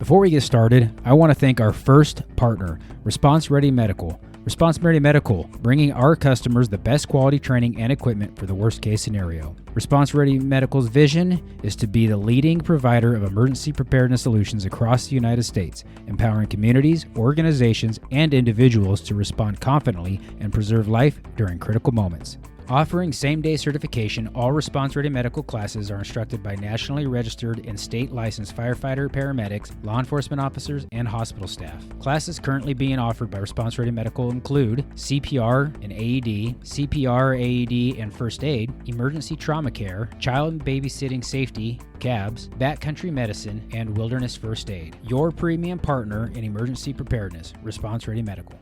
Before we get started, I want to thank our first partner, Response Ready Medical. Response Ready Medical, bringing our customers the best quality training and equipment for the worst case scenario. Response Ready Medical's vision is to be the leading provider of emergency preparedness solutions across the United States, empowering communities, organizations, and individuals to respond confidently and preserve life during critical moments. Offering same-day certification, all Response Ready Medical classes are instructed by nationally registered and state-licensed firefighter, paramedics, law enforcement officers, and hospital staff. Classes currently being offered by Response Ready Medical include CPR and AED, CPR, AED, and first aid, emergency trauma care, child and babysitting safety, CABS, backcountry medicine, and wilderness first aid. Your premium partner in emergency preparedness, Response Ready Medical.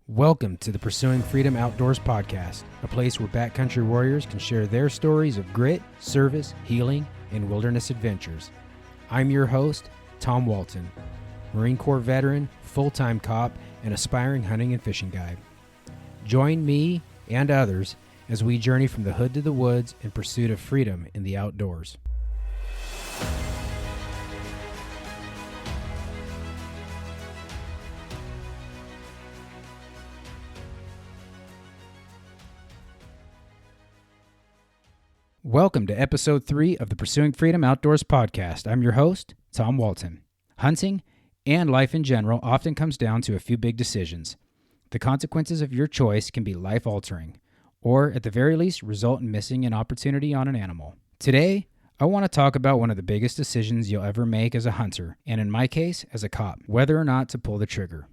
Welcome to the Pursuing Freedom Outdoors podcast, a place where backcountry warriors can share their stories of grit, service, healing, and wilderness adventures. I'm your host, Tom Walton, Marine Corps veteran, full-time cop, and aspiring hunting and fishing guide. Join me and others as we journey from the hood to the woods in pursuit of freedom in the outdoors. Welcome to episode 3 of the Pursuing Freedom Outdoors podcast. I'm your host, Tom Walton. Hunting and life in general often comes down to a few big decisions. The consequences of your choice can be life-altering, or at the very least result in missing an opportunity on an animal. Today, I want to talk about one of the biggest decisions you'll ever make as a hunter, and in my case, as a cop, whether or not to pull the trigger.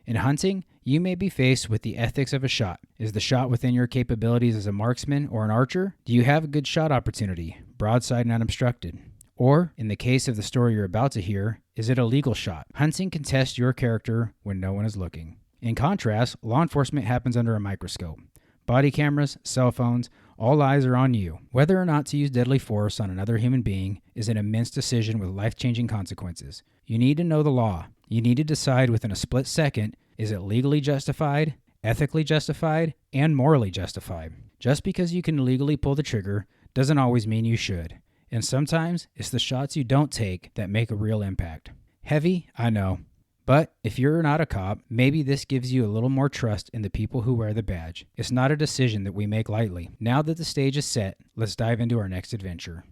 In hunting, you may be faced with the ethics of a shot. Is the shot within your capabilities as a marksman or an archer? Do you have a good shot opportunity, broadside and unobstructed? Or, in the case of the story you're about to hear, is it a legal shot? Hunting can test your character when no one is looking. In contrast, law enforcement happens under a microscope. Body cameras, cell phones, all eyes are on you. Whether or not to use deadly force on another human being is an immense decision with life-changing consequences. You need to know the law. You need to decide within a split second, is it legally justified, ethically justified, and morally justified? Just because you can legally pull the trigger doesn't always mean you should. And sometimes it's the shots you don't take that make a real impact. Heavy, I know. But if you're not a cop, maybe this gives you a little more trust in the people who wear the badge. It's not a decision that we make lightly. Now that the stage is set, let's dive into our next adventure.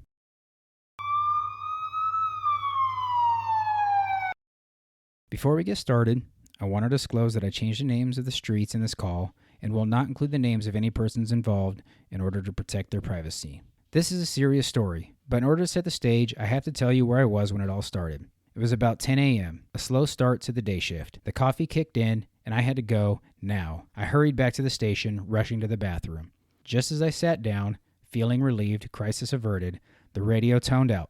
Before we get started, I want to disclose that I changed the names of the streets in this call and will not include the names of any persons involved in order to protect their privacy. This is a serious story, but in order to set the stage, I have to tell you where I was when it all started. It was about 10 a.m., a slow start to the day shift. The coffee kicked in, and I had to go now. I hurried back to the station, rushing to the bathroom. Just as I sat down, feeling relieved, crisis averted, the radio toned out.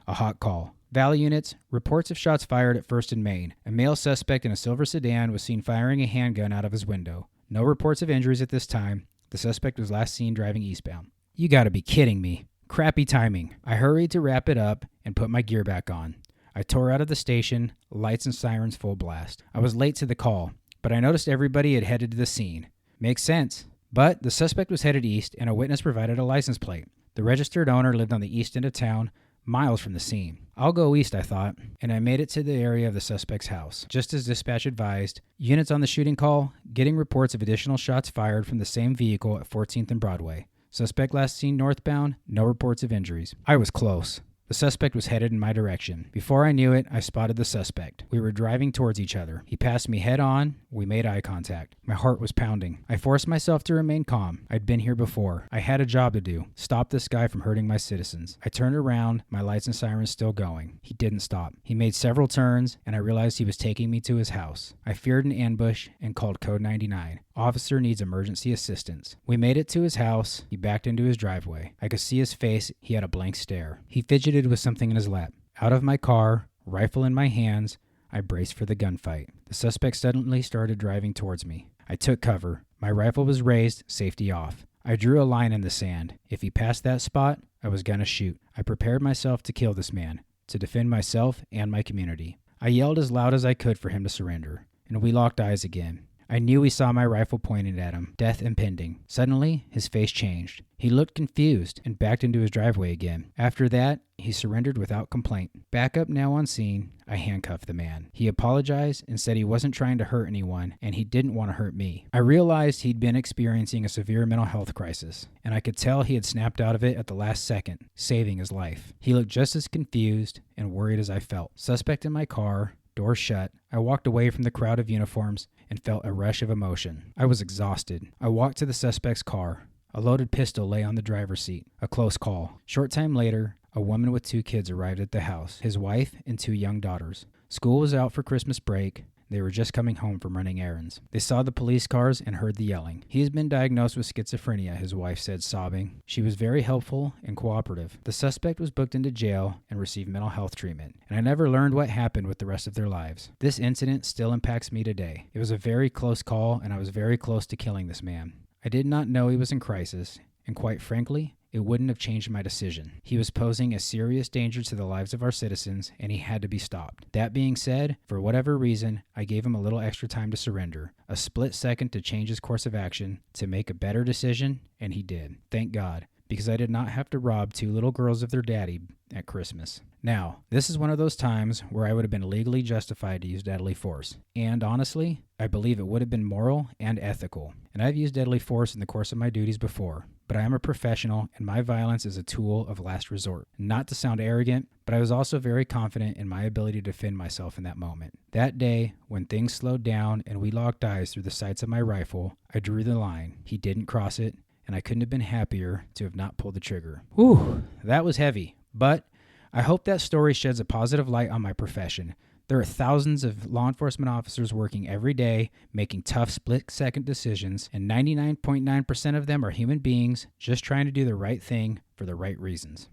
A hot call. Valley units, reports of shots fired at 1st and Main. A male suspect in a silver sedan was seen firing a handgun out of his window. No reports of injuries at this time. The suspect was last seen driving eastbound. You gotta be kidding me. Crappy timing. I hurried to wrap it up and put my gear back on. I tore out of the station, lights and sirens full blast. I was late to the call, but I noticed everybody had headed to the scene. Makes sense. But the suspect was headed east and a witness provided a license plate. The registered owner lived on the east end of town, miles from the scene. I'll go east, I thought, and I made it to the area of the suspect's house. Just as dispatch advised, units on the shooting call, getting reports of additional shots fired from the same vehicle at 14th and Broadway. Suspect last seen northbound, no reports of injuries. I was close. The suspect was headed in my direction. Before I knew it, I spotted the suspect. We were driving towards each other. He passed me head on. We made eye contact. My heart was pounding. I forced myself to remain calm. I'd been here before. I had a job to do. Stop this guy from hurting my citizens. I turned around, my lights and sirens still going. He didn't stop. He made several turns, and I realized he was taking me to his house. I feared an ambush and called Code 99. Officer needs emergency assistance. We made it to his house. He backed into his driveway. I could see his face. He had a blank stare. He fidgeted with something in his lap. Out of my car, rifle in my hands, I braced for the gunfight. The suspect suddenly started driving towards me. I took cover. My rifle was raised, safety off. I drew a line in the sand. If he passed that spot, I was gonna shoot. I prepared myself to kill this man, to defend myself and my community. I yelled as loud as I could for him to surrender, and we locked eyes again. I knew he saw my rifle pointed at him, death impending. Suddenly, his face changed. He looked confused and backed into his driveway again. After that, he surrendered without complaint. Back up now on scene, I handcuffed the man. He apologized and said he wasn't trying to hurt anyone, and he didn't want to hurt me. I realized he'd been experiencing a severe mental health crisis, and I could tell he had snapped out of it at the last second, saving his life. He looked just as confused and worried as I felt. Suspect in my car, door shut, I walked away from the crowd of uniforms and felt a rush of emotion. I was exhausted. I walked to the suspect's car. A loaded pistol lay on the driver's seat. A close call. Short time later, a woman with 2 kids arrived at the house, his wife and 2 young daughters. School was out for Christmas break. They were just coming home from running errands. They saw the police cars and heard the yelling. He has been diagnosed with schizophrenia, his wife said, sobbing. She was very helpful and cooperative. The suspect was booked into jail and received mental health treatment, and I never learned what happened with the rest of their lives. This incident still impacts me today. It was a very close call, and I was very close to killing this man. I did not know he was in crisis, and quite frankly, it wouldn't have changed my decision. He was posing a serious danger to the lives of our citizens, and he had to be stopped. That being said, for whatever reason, I gave him a little extra time to surrender, a split second to change his course of action, to make a better decision, and he did. Thank God, because I did not have to rob 2 little girls of their daddy at Christmas. Now, this is one of those times where I would have been legally justified to use deadly force. And honestly, I believe it would have been moral and ethical. And I've used deadly force in the course of my duties before, but I am a professional and my violence is a tool of last resort. Not to sound arrogant, but I was also very confident in my ability to defend myself in that moment. That day, when things slowed down and we locked eyes through the sights of my rifle, I drew the line. He didn't cross it, and I couldn't have been happier to have not pulled the trigger. Whew, that was heavy, but I hope that story sheds a positive light on my profession. There are thousands of law enforcement officers working every day, making tough split-second decisions, and 99.9% of them are human beings just trying to do the right thing for the right reasons.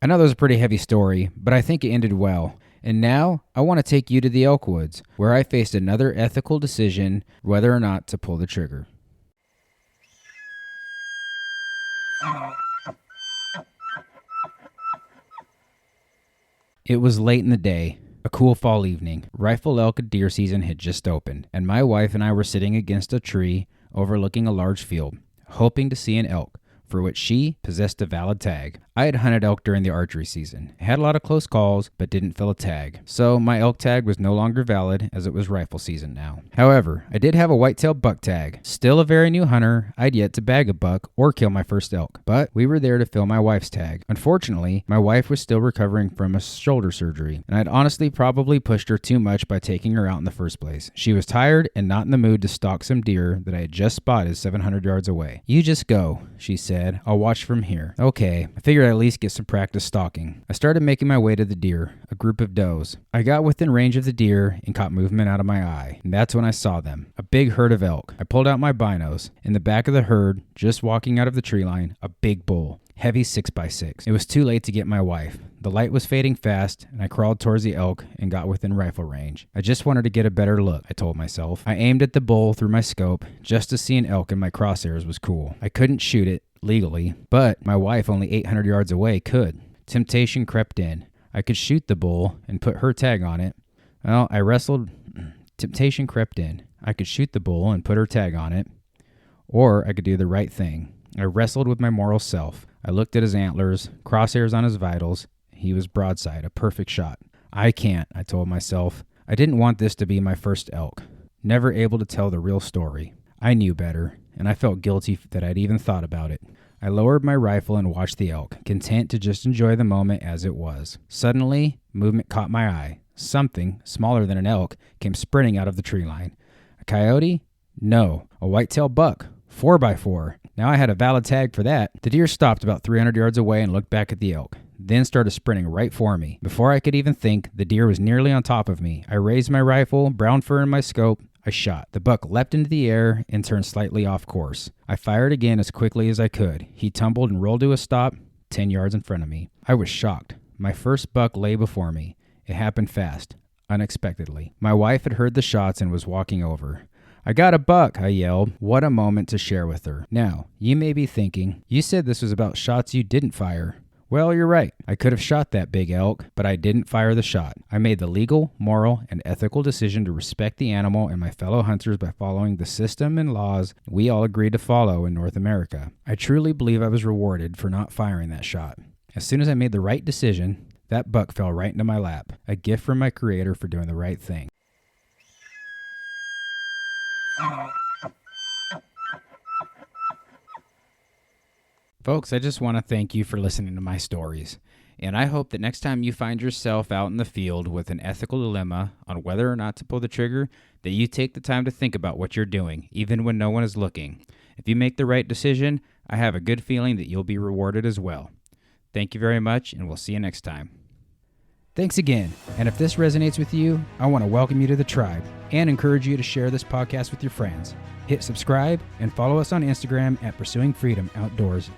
I know that was a pretty heavy story, but I think it ended well. And now, I want to take you to the Elkwoods, where I faced another ethical decision whether or not to pull the trigger. It was late in the day, a cool fall evening. Rifle elk deer season had just opened, and my wife and I were sitting against a tree overlooking a large field, hoping to see an elk, for which she possessed a valid tag. I had hunted elk during the archery season, had a lot of close calls, but didn't fill a tag. So my elk tag was no longer valid as it was rifle season now. However, I did have a whitetail buck tag. Still a very new hunter, I'd yet to bag a buck or kill my first elk, but we were there to fill my wife's tag. Unfortunately, my wife was still recovering from a shoulder surgery, and I'd honestly probably pushed her too much by taking her out in the first place. She was tired and not in the mood to stalk some deer that I had just spotted 700 yards away. "You just go," she said. "I'll watch from here." Okay, I figured I'd at least get some practice stalking. I started making my way to the deer, a group of does. I got within range of the deer and caught movement out of my eye, and that's when I saw them, a big herd of elk. I pulled out my binos. In the back of the herd, just walking out of the tree line, a big bull, heavy 6x6. It was too late to get my wife. The light was fading fast, and I crawled towards the elk and got within rifle range. I just wanted to get a better look, I told myself. I aimed at the bull through my scope. Just to see an elk in my crosshairs was cool. I couldn't shoot it legally, but my wife, only 800 yards away, could. Temptation crept in. I could shoot the bull and put her tag on it. Well, Temptation crept in. I could shoot the bull and put her tag on it, or I could do the right thing. I wrestled with my moral self. I looked at his antlers, crosshairs on his vitals. He was broadside, a perfect shot. I can't, I told myself. I didn't want this to be my first elk. Never able to tell the real story. I knew better, and I felt guilty that I'd even thought about it. I lowered my rifle and watched the elk, content to just enjoy the moment as it was. Suddenly, movement caught my eye. Something, smaller than an elk, came sprinting out of the tree line. A coyote? No. A whitetail buck. 4x4. Now I had a valid tag for that. The deer stopped about 300 yards away and looked back at the elk, then started sprinting right for me. Before I could even think, the deer was nearly on top of me. I raised my rifle, brown fur in my scope. I shot. The buck leapt into the air and turned slightly off course. I fired again as quickly as I could. He tumbled and rolled to a stop 10 yards in front of me. I was shocked. My first buck lay before me. It happened fast, unexpectedly. My wife had heard the shots and was walking over. "I got a buck," I yelled. What a moment to share with her. Now, you may be thinking, you said this was about shots you didn't fire. Well, you're right. I could have shot that big elk, but I didn't fire the shot. I made the legal, moral, and ethical decision to respect the animal and my fellow hunters by following the system and laws we all agreed to follow in North America. I truly believe I was rewarded for not firing that shot. As soon as I made the right decision, that buck fell right into my lap, a gift from my creator for doing the right thing. Folks, I just want to thank you for listening to my stories, and I hope that next time you find yourself out in the field with an ethical dilemma on whether or not to pull the trigger, that you take the time to think about what you're doing, even when no one is looking. If you make the right decision, I have a good feeling that you'll be rewarded as well. Thank you very much, and we'll see you next time. Thanks again, and if this resonates with you, I want to welcome you to the tribe and encourage you to share this podcast with your friends. Hit subscribe and follow us on Instagram at Pursuing Freedom Outdoors.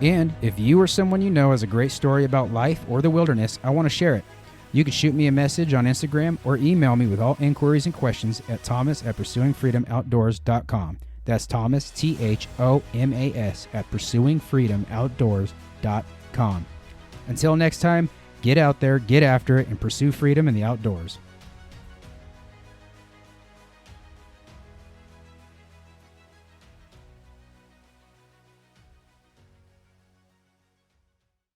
And if you or someone you know has a great story about life or the wilderness, I want to share it. You can shoot me a message on Instagram or email me with all inquiries and questions at thomas@pursuingfreedomoutdoors.com. That's Thomas, Thomas, at pursuingfreedomoutdoors.com. Until next time, get out there, get after it, and pursue freedom in the outdoors.